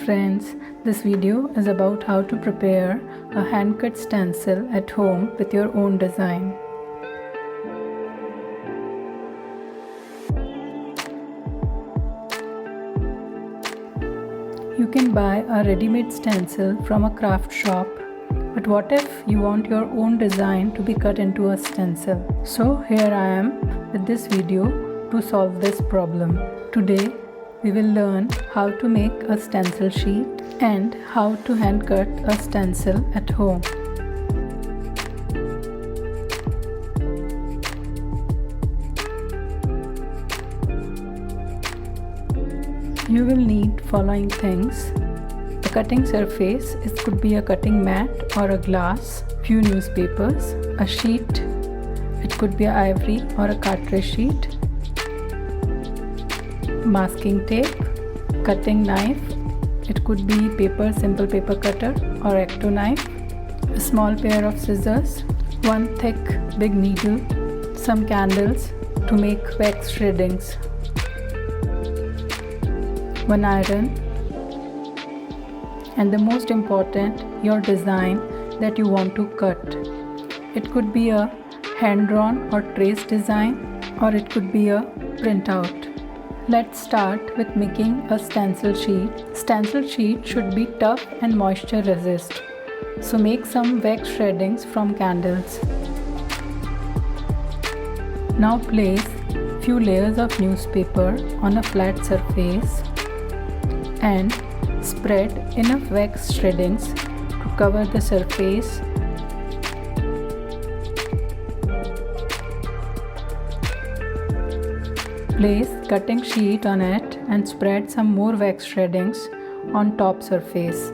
friends, this video is about how to prepare a hand-cut stencil at home with your own design. You can buy a ready-made stencil from a craft shop, but what if you want your own design to be cut into a stencil? So here I am with this video to solve this problem. Today we will learn how to make a stencil sheet and how to hand cut a stencil at home. You will need following things: a cutting surface, it could be a cutting mat or a glass, few newspapers, a sheet, it could be an ivory or a cartridge sheet, masking tape, cutting knife, it could be simple paper cutter or X-acto knife, a small pair of scissors, one thick big needle, some candles to make wax shreddings, one iron, and the most important, your design that you want to cut. It could be a hand-drawn or traced design, or it could be a printout. Let's start with making a stencil sheet. Stencil sheet should be tough and moisture resist. So make some wax shreddings from candles. Now place few layers of newspaper on a flat surface and spread enough wax shreddings to cover the surface. Place cutting sheet on it and spread some more wax shreddings on top surface.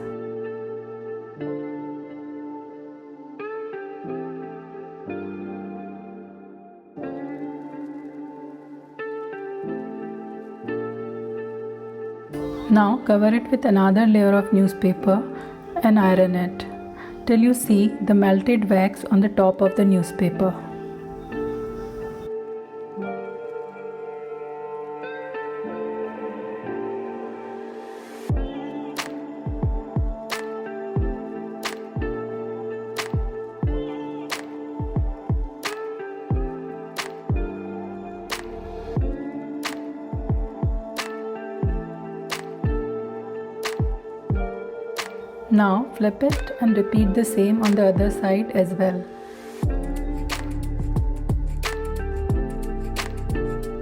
Now cover it with another layer of newspaper and iron it till you see the melted wax on the top of the newspaper. Now flip it and repeat the same on the other side as well.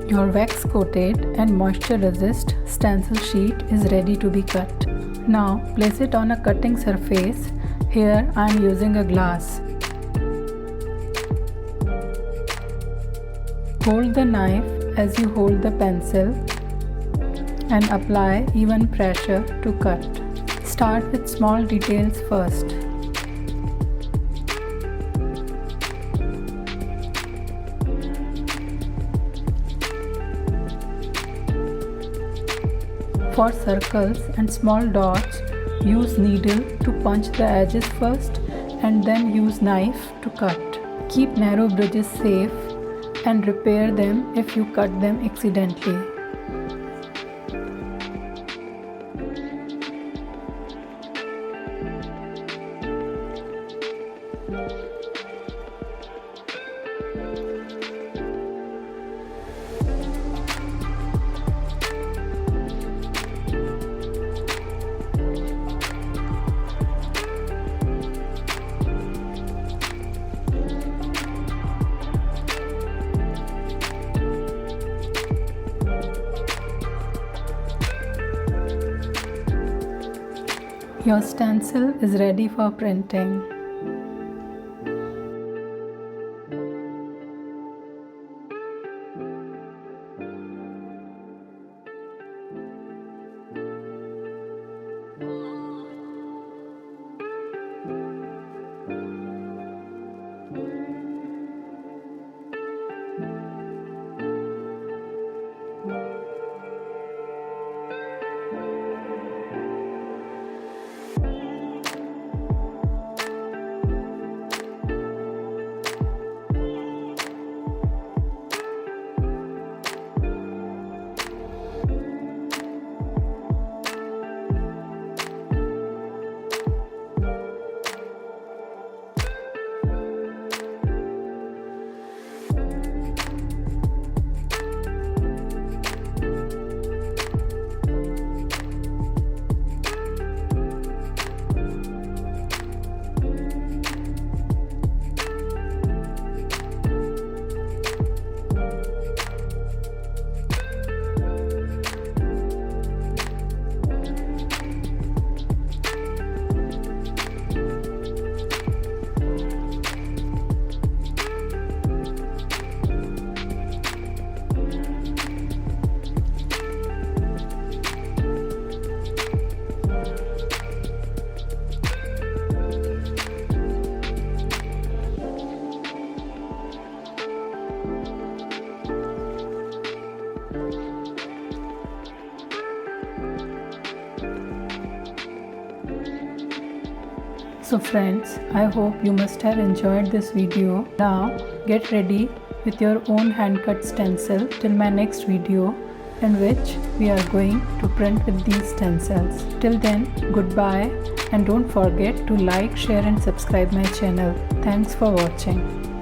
Your wax coated and moisture resist stencil sheet is ready to be cut. Now place it on a cutting surface. Here I am using a glass. Hold the knife as you hold the pencil and apply even pressure to cut. Start with small details first. For circles and small dots, use needle to punch the edges first and then use knife to cut. Keep narrow bridges safe and repair them if you cut them accidentally. Your stencil is ready for printing. So friends, I hope you must have enjoyed this video. Now get ready with your own hand cut stencil till my next video, in which we are going to print with these stencils. Till then, goodbye, and don't forget to like, share and subscribe my channel. Thanks for watching.